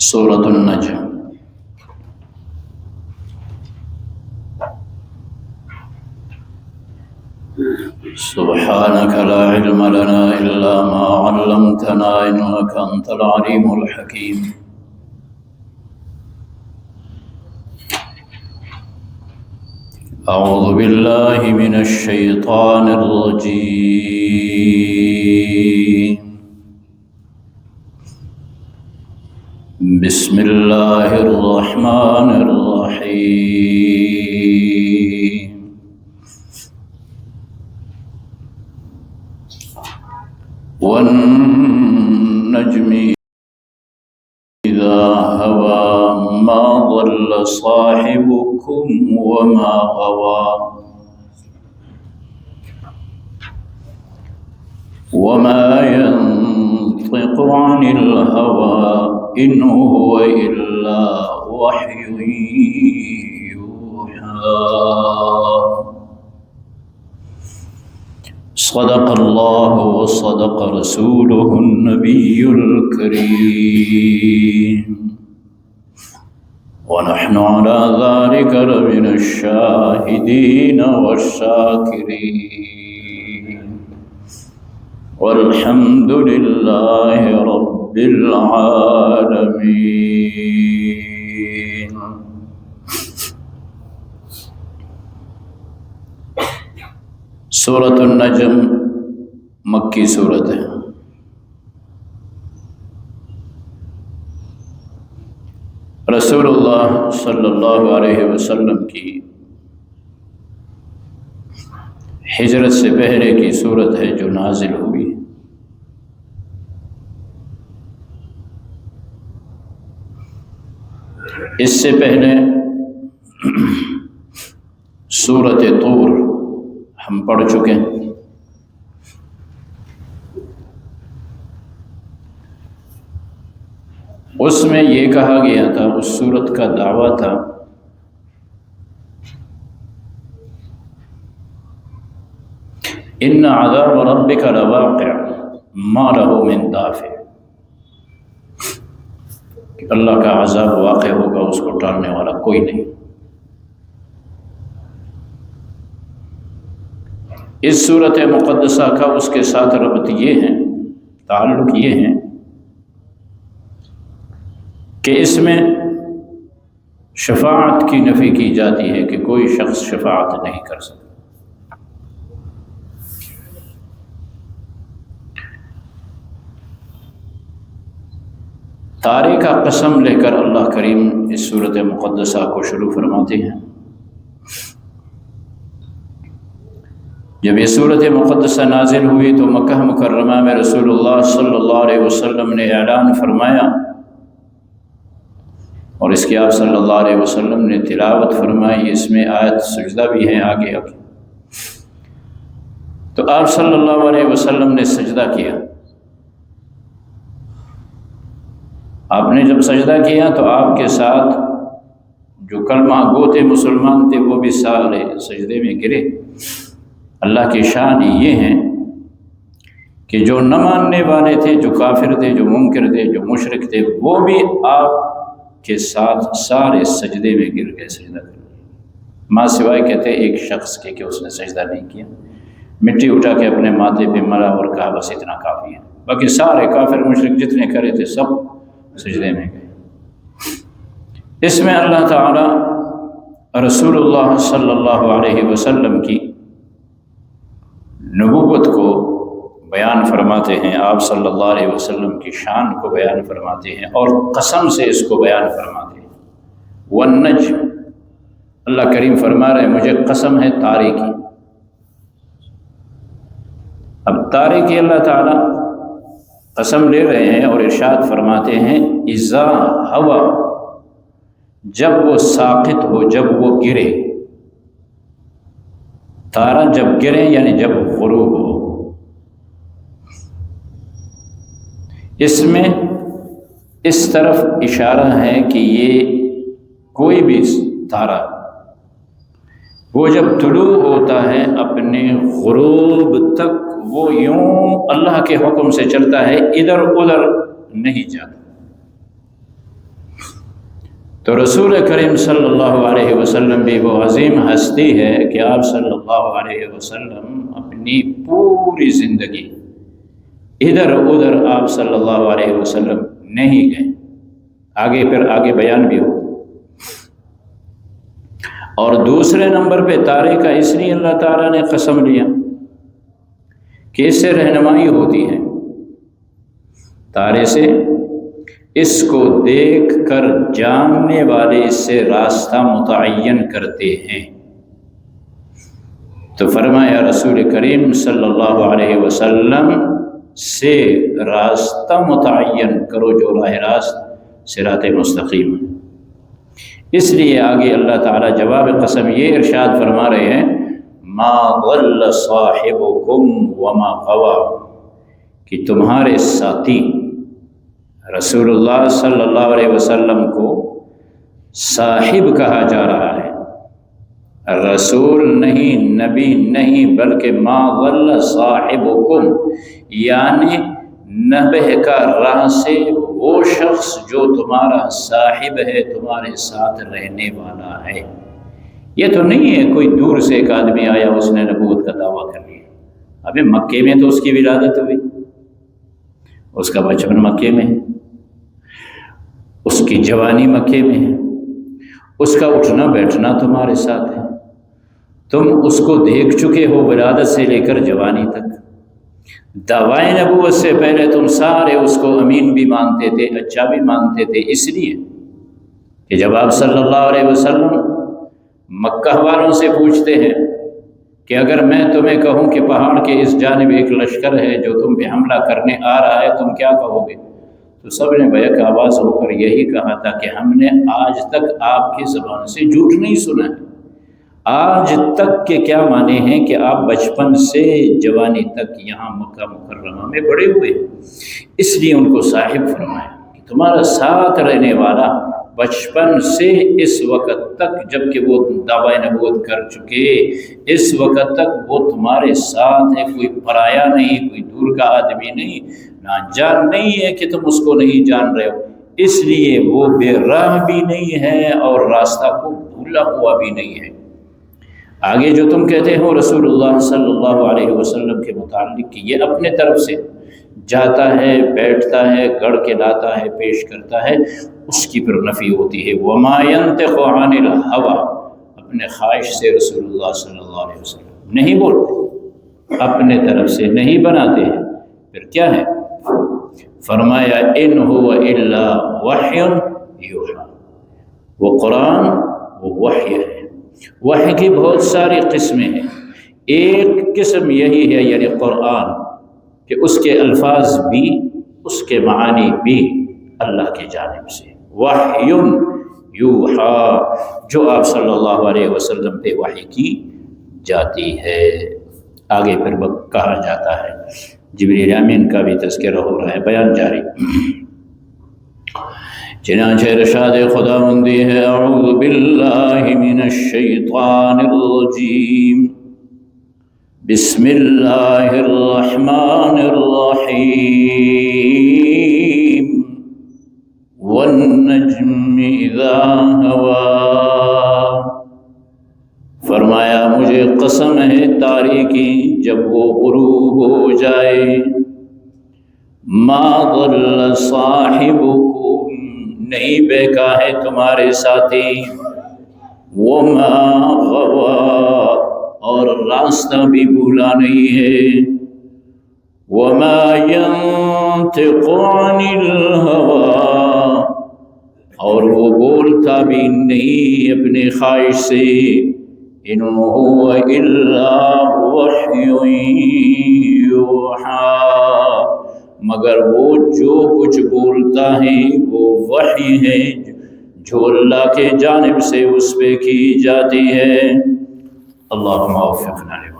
سورۃ النجم۔ سبحانك لا علم لنا إلا ما علمتنا إنك أنت العليم الحكيم۔ أعوذ بالله من الشيطان الرجيم، بسم الله الرحمن الرحيم۔ والنجم إذا هوى ما ضل صاحبكم وما غوى وما ينطق عن الهوى إن هو إلا وحي يوحى۔ صدق الله وصدق رسوله النبي الكريم، ونحن على ذلك لمن الشاهدين والشاكرين، والحمد لله رب العالمين۔ سورۃ النجم مکی سورت ہے۔ رسول اللہ صلی اللہ علیہ وسلم کی ہجرت سے پہلے کی سورت ہے جو نازل ہوئی۔ اس سے پہلے سورۃ طور ہم پڑھ چکے ہیں۔ اس میں یہ کہا گیا تھا، اس سورت کا دعویٰ تھا ان عذاب ربک لواقع ما له من دافع، کہ اللہ کا عذاب واقع ہوگا، اس کو ٹالنے والا کوئی نہیں۔ اس صورت مقدسہ کا اس کے ساتھ ربط یہ ہے، تعلق یہ ہے کہ اس میں شفاعت کی نفی کی جاتی ہے کہ کوئی شخص شفاعت نہیں کر سکتا۔ تارے کا قسم لے کر اللہ کریم اس صورت مقدسہ کو شروع فرماتے ہیں۔ جب یہ صورت مقدسہ نازل ہوئی تو مکہ مکرمہ میں رسول اللہ صلی اللہ علیہ وسلم نے اعلان فرمایا، اور اس کی آپ صلی اللہ علیہ وسلم نے تلاوت فرمائی۔ اس میں آیت سجدہ بھی ہے آگے۔ تو آپ صلی اللہ علیہ وسلم نے سجدہ کیا۔ آپ نے جب سجدہ کیا تو آپ کے ساتھ جو کلمہ گو تھے مسلمان تھے وہ بھی سارے سجدے میں گرے۔ اللہ کی شان یہ ہے کہ جو نہ ماننے والے تھے، جو کافر تھے، جو منکر تھے، جو مشرک تھے، وہ بھی آپ کے ساتھ سارے سجدے میں گر گئے، سجدہ کر گئے، ماں سوائے کہتے ایک شخص کے کہ اس نے سجدہ نہیں کیا، مٹی اٹھا کے اپنے ماتھے پہ ملا اور کہا بس اتنا کافی ہے۔ باقی سارے کافر مشرک جتنے کرے تھے سب سجدے میں گئے۔ اس میں اللہ تعالی رسول اللہ صلی اللہ علیہ وسلم کی نبوت کو بیان فرماتے ہیں، آپ صلی اللہ علیہ وسلم کی شان کو بیان فرماتے ہیں، اور قسم سے اس کو بیان فرماتے ہیں۔ والنجم، اللہ کریم فرما رہے ہیں مجھے قسم ہے تارے کی۔ اب تارے کی اللہ تعالیٰ قسم لے رہے ہیں اور ارشاد فرماتے ہیں اذا ہوا، جب وہ ساقط ہو، جب وہ گرے۔ تارا جب گرے یعنی جب غروب ہو۔ اس میں اس طرف اشارہ ہے کہ یہ کوئی بھی تارا وہ جب طلوع ہوتا ہے اپنے غروب تک وہ یوں اللہ کے حکم سے چلتا ہے، ادھر ادھر نہیں جاتا۔ تو رسول کریم صلی اللہ علیہ وسلم بھی وہ عظیم ہستی ہے کہ آپ صلی اللہ علیہ وسلم اپنی پوری زندگی ادھر ادھر آپ صلی اللہ علیہ وسلم نہیں گئے۔ آگے بیان بھی ہو۔ اور دوسرے نمبر پہ تارے کا اس لیے اللہ تعالیٰ نے قسم لیا کہ اس سے رہنمائی ہوتی ہے، تارے سے اس کو دیکھ کر جاننے والے اس سے راستہ متعین کرتے ہیں۔ تو فرمایا رسول کریم صلی اللہ علیہ وسلم سے راستہ متعین کرو جو راہ راست صراط مستقیم ہے۔ اس لیے آگے اللہ تعالیٰ جواب قسم یہ ارشاد فرما رہے ہیں، ما ضل صاحبکم وما غوی، کہ تمہارے ساتھی رسول اللہ صلی اللہ علیہ وسلم کو صاحب کہا جا رہا ہے، رسول نہیں، نبی نہیں، بلکہ ما ضل صاحبکم، یعنی نبہ کا راہ سے وہ شخص جو تمہارا صاحب ہے، تمہارے ساتھ رہنے والا ہے۔ یہ تو نہیں ہے کوئی دور سے ایک آدمی آیا اس نے نبوت کا دعویٰ کر لیا۔ ابھی مکے میں تو اس کی ولادت ہوئی، اس کا بچپن مکے میں ہے، اس کی جوانی مکے میں ہے، اس کا اٹھنا بیٹھنا تمہارے ساتھ ہے، تم اس کو دیکھ چکے ہو ولادت سے لے کر جوانی تک۔ دعوائے نبوت سے پہلے تم سارے اس کو امین بھی مانتے تھے، اچھا بھی مانتے تھے، اس لیے کہ جب آپ صلی اللہ علیہ وسلم مکہ والوں سے پوچھتے ہیں کہ اگر میں تمہیں کہوں کہ پہاڑ کے اس جانب ایک لشکر ہے جو تم پہ حملہ کرنے آ رہا ہے، تم کیا کہو گے؟ تو سب نے بیک آواز ہو کر یہی کہا تھا کہ ہم نے آج تک آپ کی زبان سے جھوٹ نہیں سنا ہے۔ آج تک کے کیا معنی ہیں کہ آپ بچپن سے جوانی تک یہاں مکہ مکرمہ میں بڑے ہوئے، اس لیے ان کو صاحب فرمایا کہ تمہارا ساتھ رہنے والا بچپن سے اس وقت تک، جب کہ وہ دعوی نبوت کر چکے، اس وقت تک وہ تمہارے ساتھ ہے، کوئی پرایا نہیں، کوئی دور کا آدمی نہیں، ناجان نہیں ہے کہ تم اس کو نہیں جان رہے ہو، اس لیے وہ بے راہ بھی نہیں ہے اور راستہ کو بھولا ہوا بھی نہیں ہے۔ آگے جو تم کہتے ہو رسول اللہ صلی اللہ علیہ وسلم کے متعلق کہ یہ اپنے طرف سے جاتا ہے، بیٹھتا ہے، گڑھ کے لاتا ہے، پیش کرتا ہے، اس کی پر نفی ہوتی ہے۔ وما ينطق عن الهوى، اپنے خواہش سے رسول اللہ صلی اللہ علیہ وسلم نہیں بولتے، اپنے طرف سے نہیں بناتے ہیں۔ پھر کیا ہے؟ فرمایا ان هو الا وحی یوحی، وہ قرآن وہ وحی ہے۔ وحی کی بہت ساری قسمیں ہیں، ایک قسم یہی ہے یعنی قرآن کہ اس کے الفاظ بھی، اس کے معانی بھی اللہ کی جانب سے، وحی یوحی، جو آپ صلی اللہ علیہ وسلم پہ وحی کی جاتی ہے۔ آگے پھر کہا جاتا ہے، جبریل امین کا بھی تذکرہ ہو رہا ہے، بیان جاری۔ چنانچہ ارشاد خداوندی ہے، اعوذ باللہ من الشیطان الرجیم، بسم اللہ الرحمن الرحیم، والنجم اذا ہوا، فرمایا مجھے قسم ہے تارے کی جب وہ غروب ہو جائے، ما ضل صاحبکم، نہیں بہکا ہے تمہارے ساتھی، وما غوی، اور راستہ بھی بھولا نہیں ہے، وما ينطق عن الهوى، اور وہ بولتا بھی نہیں اپنے خواہش سے، ان هو الا وحی یوحی، مگر وہ جو کچھ بولتا ہے وہ وحی ہے جو اللہ کے جانب سے اس پہ کی جاتی ہے۔ اللہم وفقنا۔